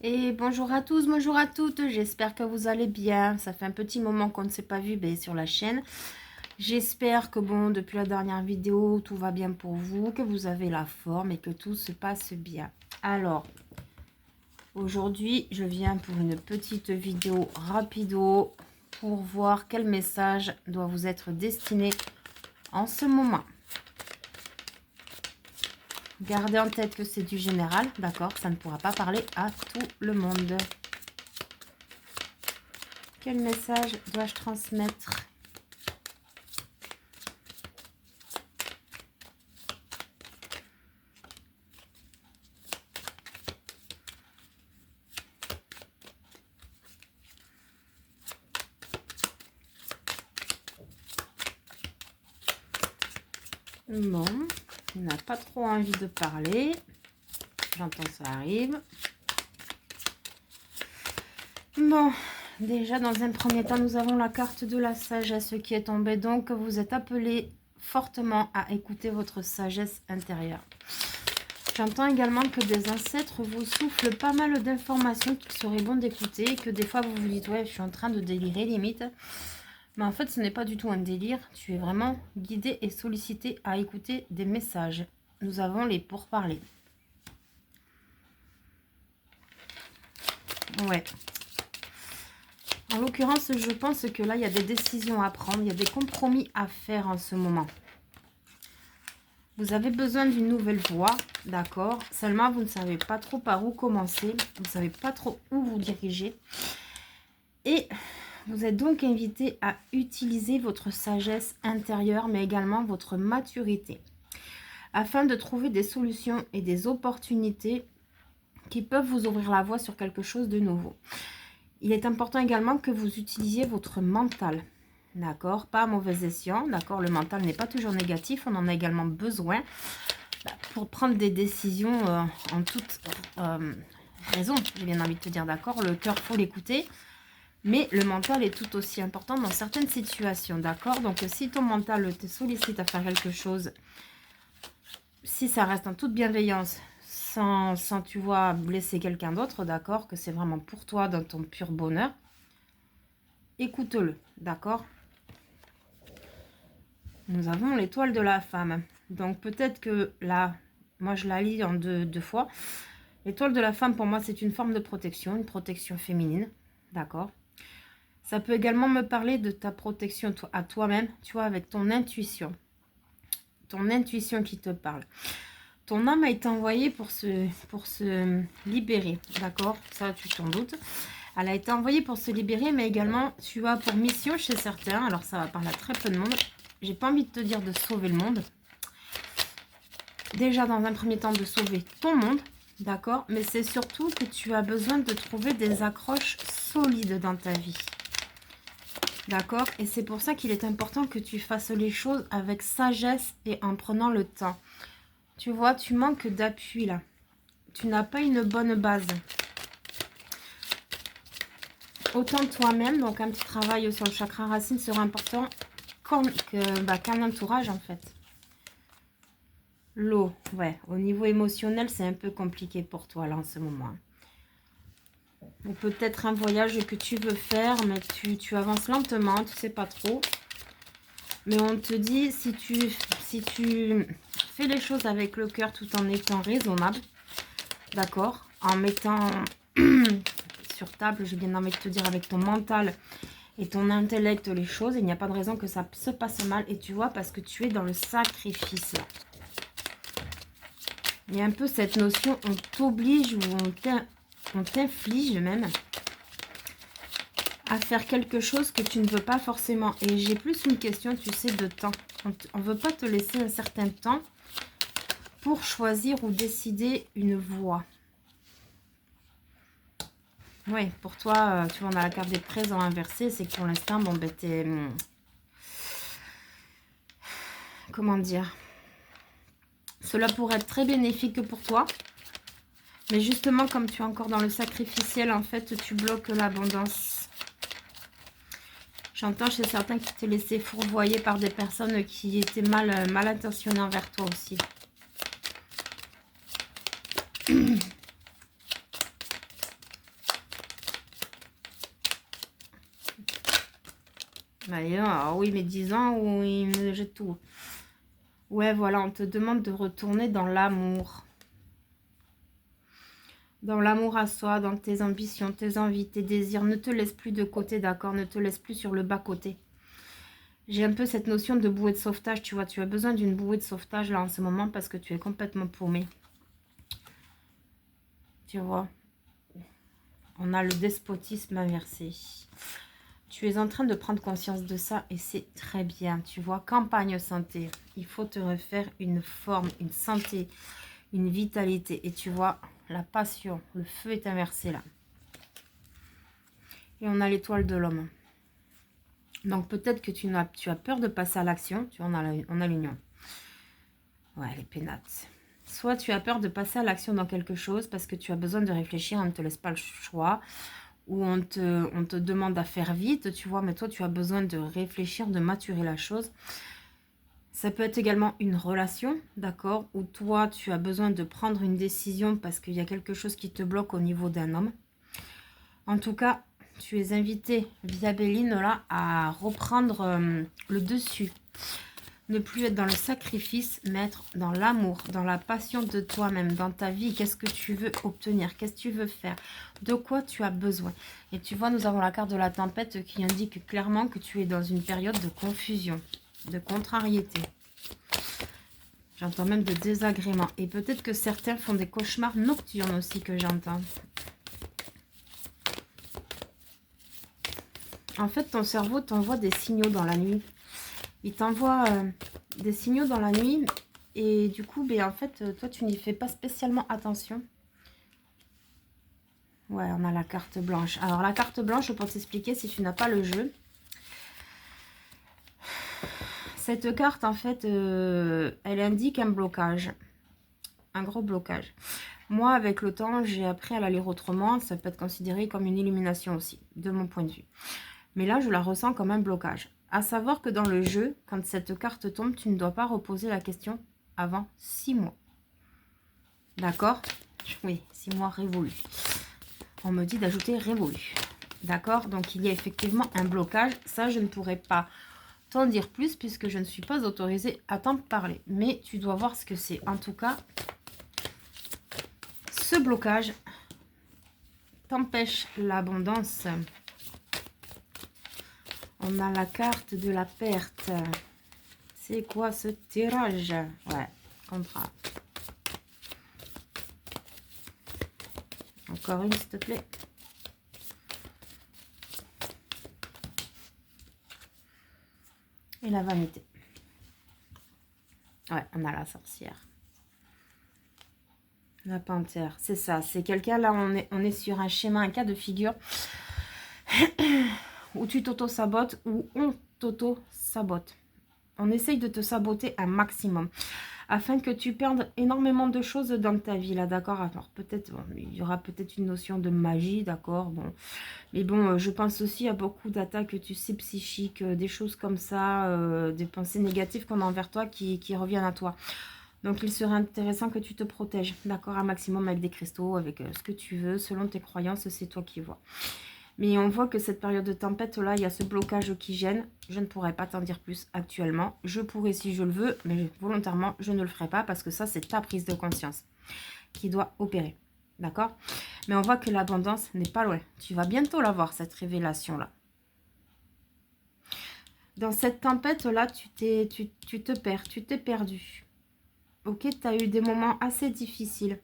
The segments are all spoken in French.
Et bonjour à tous, bonjour à toutes, j'espère que vous allez bien. Ça fait un petit moment qu'on ne s'est pas vu sur la chaîne. J'espère que bon, depuis la dernière vidéo, tout va bien pour vous, que vous avez la forme et que tout se passe bien. Alors, aujourd'hui, je viens pour une petite vidéo rapido pour voir quel message doit vous être destiné en ce moment. Gardez en tête que c'est du général, d'accord? Ça ne pourra pas parler à tout le monde. Quel message dois-je transmettre? Bon, il n'a pas trop envie de parler. J'entends ça arrive. Bon, déjà dans un premier temps, nous avons la carte de la sagesse qui est tombée. Donc, vous êtes appelé fortement à écouter votre sagesse intérieure. J'entends également que des ancêtres vous soufflent pas mal d'informations qu'il serait bon d'écouter. Que des fois, vous vous dites, ouais, je suis en train de délirer limite. Mais en fait, ce n'est pas du tout un délire. Tu es vraiment guidé et sollicité à écouter des messages. Nous avons les pourparlers. Ouais. En l'occurrence, je pense que là, il y a des décisions à prendre. Il y a des compromis à faire en ce moment. Vous avez besoin d'une nouvelle voie, d'accord? Seulement, vous ne savez pas trop par où commencer. Vous ne savez pas trop où vous diriger. Et vous êtes donc invité à utiliser votre sagesse intérieure, mais également votre maturité, afin de trouver des solutions et des opportunités qui peuvent vous ouvrir la voie sur quelque chose de nouveau. Il est important également que vous utilisiez votre mental, d'accord? Pas à mauvais escient, d'accord? Le mental n'est pas toujours négatif, on en a également besoin pour prendre des décisions en toute raison, j'ai bien envie de te dire, d'accord? Le cœur, faut l'écouter. Mais le mental est tout aussi important dans certaines situations, d'accord? Donc, si ton mental te sollicite à faire quelque chose, si ça reste en toute bienveillance, sans tu vois, blesser quelqu'un d'autre, d'accord? Que c'est vraiment pour toi, dans ton pur bonheur, écoute-le, d'accord? Nous avons l'étoile de la femme. Donc, peut-être que là, moi, je la lis en deux fois. L'étoile de la femme, pour moi, c'est une forme de protection, une protection féminine, d'accord? Ça peut également me parler de ta protection à toi-même, tu vois, avec ton intuition. Ton intuition qui te parle. Ton âme a été envoyée pour se libérer, d'accord? Ça, tu t'en doutes. Elle a été envoyée pour se libérer, mais également, tu as pour mission chez certains, alors ça va parler à très peu de monde. J'ai pas envie de te dire de sauver le monde. Déjà, dans un premier temps, de sauver ton monde, d'accord? Mais c'est surtout que tu as besoin de trouver des accroches solides dans ta vie. D'accord? Et c'est pour ça qu'il est important que tu fasses les choses avec sagesse et en prenant le temps. Tu vois, tu manques d'appui là. Tu n'as pas une bonne base. Autant toi-même, donc un petit travail sur le chakra racine sera important qu'un entourage en fait. L'eau, ouais. Au niveau émotionnel, c'est un peu compliqué pour toi là en ce moment. Ou peut-être un voyage que tu veux faire, mais tu avances lentement, tu sais pas trop. Mais on te dit, si tu fais les choses avec le cœur tout en étant raisonnable, d'accord? En mettant sur table, j'ai bien envie de te dire, avec ton mental et ton intellect les choses, il n'y a pas de raison que ça se passe mal. Et tu vois, parce que tu es dans le sacrifice. Il y a un peu cette notion, on t'oblige ou on t'inflige même à faire quelque chose que tu ne veux pas forcément. Et j'ai plus une question, tu sais, de temps. On ne veut pas te laisser un certain temps pour choisir ou décider une voie. Oui, pour toi, tu vois, on a la carte des présents inversés. C'est que pour l'instant, bon, ben, t'es... Comment dire? Cela pourrait être très bénéfique pour toi. Mais justement, comme tu es encore dans le sacrificiel, en fait, tu bloques l'abondance. J'entends chez certains qui t'es laissé fourvoyer par des personnes qui étaient mal intentionnées envers toi aussi. Allez, alors oui, mais 10 ans où il me jette tout. Ouais, voilà, on te demande de retourner dans l'amour. Dans l'amour à soi, dans tes ambitions, tes envies, tes désirs. Ne te laisse plus de côté, d'accord? Ne te laisse plus sur le bas-côté. J'ai un peu cette notion de bouée de sauvetage, tu vois. Tu as besoin d'une bouée de sauvetage là en ce moment parce que tu es complètement paumé. Tu vois. On a le despotisme inversé. Tu es en train de prendre conscience de ça et c'est très bien. Tu vois, campagne santé. Il faut te refaire une forme, une santé, une vitalité. Et tu vois, la passion, le feu est inversé là. Et on a l'étoile de l'homme. Donc peut-être que tu as peur de passer à l'action. Tu vois, on a l'union. Ouais, les pénates. Soit tu as peur de passer à l'action dans quelque chose parce que tu as besoin de réfléchir, on ne te laisse pas le choix. Ou on te demande à faire vite, tu vois, mais toi tu as besoin de réfléchir, de maturer la chose. Ça peut être également une relation, d'accord, où toi tu as besoin de prendre une décision parce qu'il y a quelque chose qui te bloque au niveau d'un homme. En tout cas, tu es invité via Béline là à reprendre le dessus. Ne plus être dans le sacrifice, mais être dans l'amour, dans la passion de toi-même, dans ta vie. Qu'est-ce que tu veux obtenir? Qu'est-ce que tu veux faire? De quoi tu as besoin? Et tu vois, nous avons la carte de la tempête qui indique clairement que tu es dans une période de confusion, de contrariété. J'entends même de désagrément. Et peut-être que certains font des cauchemars nocturnes aussi que j'entends. En fait, ton cerveau t'envoie des signaux dans la nuit. Il t'envoie des signaux dans la nuit et du coup, ben, en fait, toi, tu n'y fais pas spécialement attention. Ouais, on a la carte blanche. Alors, la carte blanche, pour t'expliquer, si tu n'as pas le jeu, cette carte, en fait, elle indique un blocage, un gros blocage. Moi, avec le temps, j'ai appris à la lire autrement. Ça peut être considéré comme une illumination aussi, de mon point de vue. Mais là, je la ressens comme un blocage. À savoir que dans le jeu, quand cette carte tombe, tu ne dois pas reposer la question avant 6 mois. D'accord? Oui, 6 mois révolus. On me dit d'ajouter révolu. D'accord? Donc, il y a effectivement un blocage. Ça, je ne pourrais pas t'en dire plus puisque je ne suis pas autorisée à t'en parler. Mais tu dois voir ce que c'est. En tout cas, ce blocage t'empêche l'abondance. On a la carte de la perte. C'est quoi ce tirage? Ouais, contrat. Encore une, s'il te plaît. Et la vanité. Ouais, on a la sorcière. La panthère, c'est ça. C'est quelqu'un, là, on est sur un schéma, un cas de figure où tu t'auto-sabotes, ou on t'auto-sabote. On essaye de te saboter un maximum afin que tu perdes énormément de choses dans ta vie, là, d'accord? Alors, peut-être, bon, il y aura peut-être une notion de magie, d'accord? Bon, mais bon, je pense aussi à beaucoup d'attaques, tu sais, psychiques, des choses comme ça, des pensées négatives qu'on a envers toi qui reviennent à toi. Donc, il serait intéressant que tu te protèges, d'accord? Un maximum avec des cristaux, avec ce que tu veux, selon tes croyances, c'est toi qui vois. Mais on voit que cette période de tempête, là, il y a ce blocage qui gêne. Je ne pourrais pas t'en dire plus actuellement. Je pourrais si je le veux, mais volontairement, je ne le ferai pas parce que ça, c'est ta prise de conscience qui doit opérer. D'accord? Mais on voit que l'abondance n'est pas loin. Tu vas bientôt l'avoir, cette révélation-là. Dans cette tempête-là, tu te perds, tu t'es perdu. Ok, tu as eu des moments assez difficiles.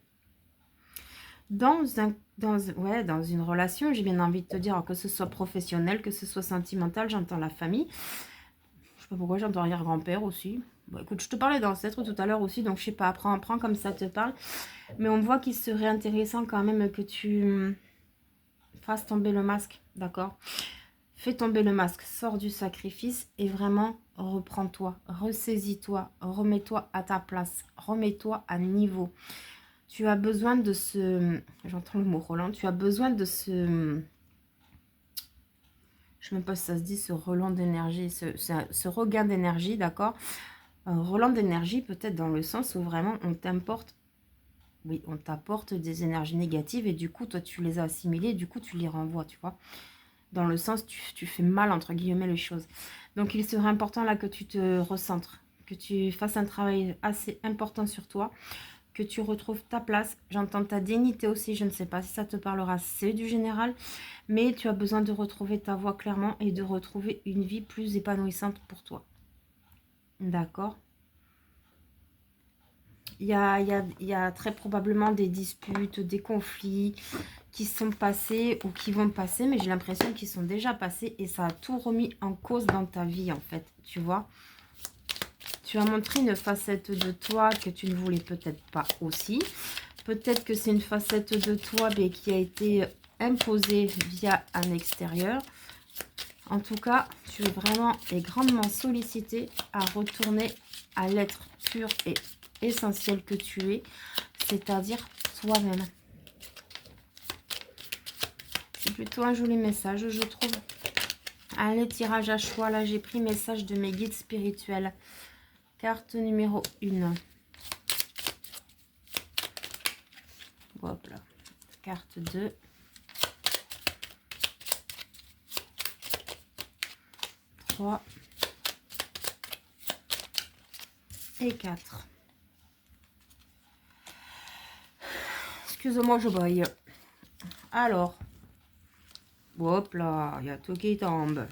Dans une relation, j'ai bien envie de te dire, que ce soit professionnel, que ce soit sentimental, j'entends la famille. Je sais pas pourquoi j'entends arrière-grand-père aussi. Bon, écoute, je te parlais d'ancêtre tout à l'heure aussi, donc je sais pas, apprends comme ça te parle. Mais on voit qu'il serait intéressant quand même que tu fasses tomber le masque, d'accord? Fais tomber le masque, sors du sacrifice et vraiment reprends-toi, ressaisis-toi, remets-toi à ta place, remets-toi à niveau. Tu as besoin de ce... J'entends le mot Roland. Tu as besoin de ce... Je ne sais même pas si ça se dit, ce relent d'énergie, ce regain d'énergie, d'accord? Relent d'énergie, peut-être dans le sens où vraiment on t'importe... Oui, on t'apporte des énergies négatives et du coup, toi, tu les as assimilées et du coup, tu les renvoies, tu vois? dans le sens tu fais mal entre guillemets les choses. Donc il serait important là que tu te recentres, que tu fasses un travail assez important sur toi, que tu retrouves ta place. J'entends ta dignité aussi, je ne sais pas si ça te parlera, c'est du général, mais tu as besoin de retrouver ta voix clairement et de retrouver une vie plus épanouissante pour toi. D'accord? Il y a très probablement des disputes, des conflits qui sont passés ou qui vont passer, mais j'ai l'impression qu'ils sont déjà passés et ça a tout remis en cause dans ta vie en fait, tu vois. Tu as montré une facette de toi que tu ne voulais peut-être pas aussi. Peut-être que c'est une facette de toi mais qui a été imposée via un extérieur. En tout cas, tu es vraiment et grandement sollicité à retourner à l'être pur et essentiel que tu es, c'est-à-dire toi-même. C'est plutôt un joli message, je trouve. Allez, tirage à choix. Là, j'ai pris message de mes guides spirituels. Carte numéro 1. Hop là. Carte 2. Et 4. Excuse-moi, je baille. Alors, hop là, il y a tout qui tombe.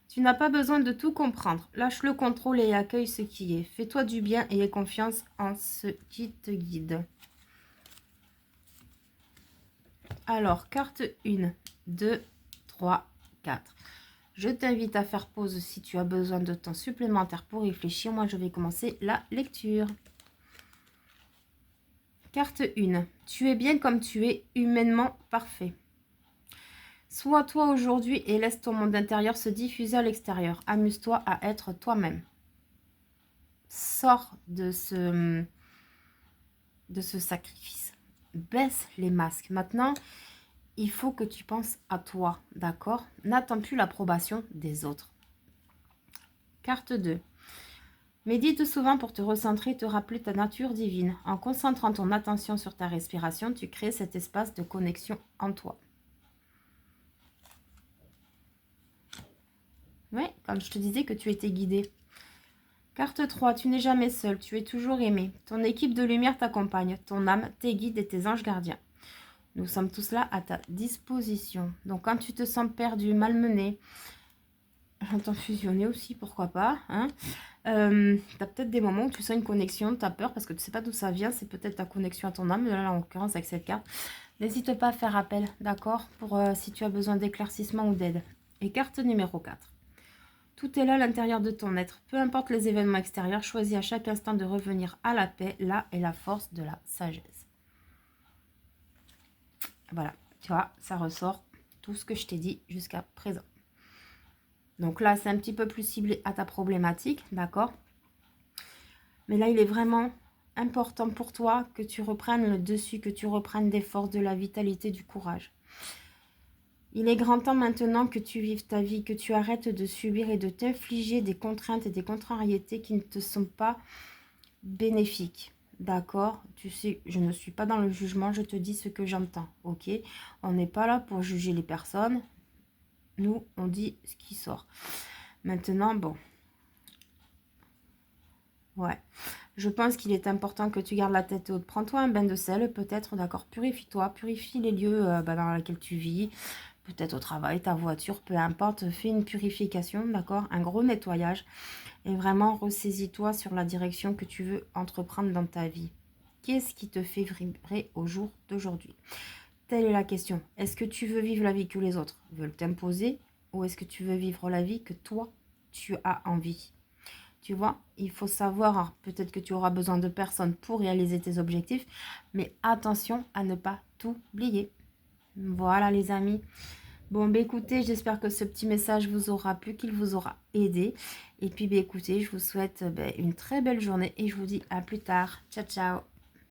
Tu n'as pas besoin de tout comprendre. Lâche le contrôle et accueille ce qui est. Fais-toi du bien et aie confiance en ce qui te guide. Alors, carte 1, 2, 3, 4. Je t'invite à faire pause si tu as besoin de temps supplémentaire pour réfléchir. Moi, je vais commencer la lecture. Carte 1. Tu es bien comme tu es, humainement parfait. Sois toi aujourd'hui et laisse ton monde intérieur se diffuser à l'extérieur. Amuse-toi à être toi-même. Sors de ce sacrifice. Baisse les masques. Maintenant, il faut que tu penses à toi, d'accord? N'attends plus l'approbation des autres. Carte 2. Médite souvent pour te recentrer et te rappeler ta nature divine. En concentrant ton attention sur ta respiration, tu crées cet espace de connexion en toi. Oui, comme je te disais que tu étais guidé. Carte 3, tu n'es jamais seul, tu es toujours aimé. Ton équipe de lumière t'accompagne, ton âme, tes guides et tes anges gardiens. Nous sommes tous là à ta disposition. Donc quand tu te sens perdu, malmené, j'entends fusionner aussi, pourquoi pas. Hein, tu as peut-être des moments où tu sens une connexion, tu as peur parce que tu ne sais pas d'où ça vient. C'est peut-être ta connexion à ton âme, là en l'occurrence avec cette carte. N'hésite pas à faire appel, d'accord, pour si tu as besoin d'éclaircissement ou d'aide. Et carte numéro 4. Tout est là à l'intérieur de ton être. Peu importe les événements extérieurs, choisis à chaque instant de revenir à la paix. Là est la force de la sagesse. Voilà, tu vois, ça ressort tout ce que je t'ai dit jusqu'à présent. Donc là, c'est un petit peu plus ciblé à ta problématique, d'accord? Mais là, il est vraiment important pour toi que tu reprennes le dessus, que tu reprennes des forces, de la vitalité, du courage. Il est grand temps maintenant que tu vives ta vie, que tu arrêtes de subir et de t'infliger des contraintes et des contrariétés qui ne te sont pas bénéfiques. D'accord? Tu sais, je ne suis pas dans le jugement, je te dis ce que j'entends, ok? On n'est pas là pour juger les personnes. Nous, on dit ce qui sort. Maintenant, bon. Ouais. Je pense qu'il est important que tu gardes la tête haute. Prends-toi un bain de sel, peut-être, d'accord? Purifie-toi, purifie les lieux dans lesquels tu vis. Peut-être au travail, ta voiture, peu importe. Fais une purification, d'accord? Un gros nettoyage. Et vraiment, ressaisis-toi sur la direction que tu veux entreprendre dans ta vie. Qu'est-ce qui te fait vibrer au jour d'aujourd'hui? Telle est la question. Est-ce que tu veux vivre la vie que les autres veulent t'imposer ou est-ce que tu veux vivre la vie que toi, tu as envie? Tu vois, il faut savoir, peut-être que tu auras besoin de personnes pour réaliser tes objectifs, mais attention à ne pas t'oublier. Voilà les amis. Bon, bah écoutez, j'espère que ce petit message vous aura plu, qu'il vous aura aidé. Et puis, bah écoutez, je vous souhaite une très belle journée et je vous dis à plus tard. Ciao, ciao.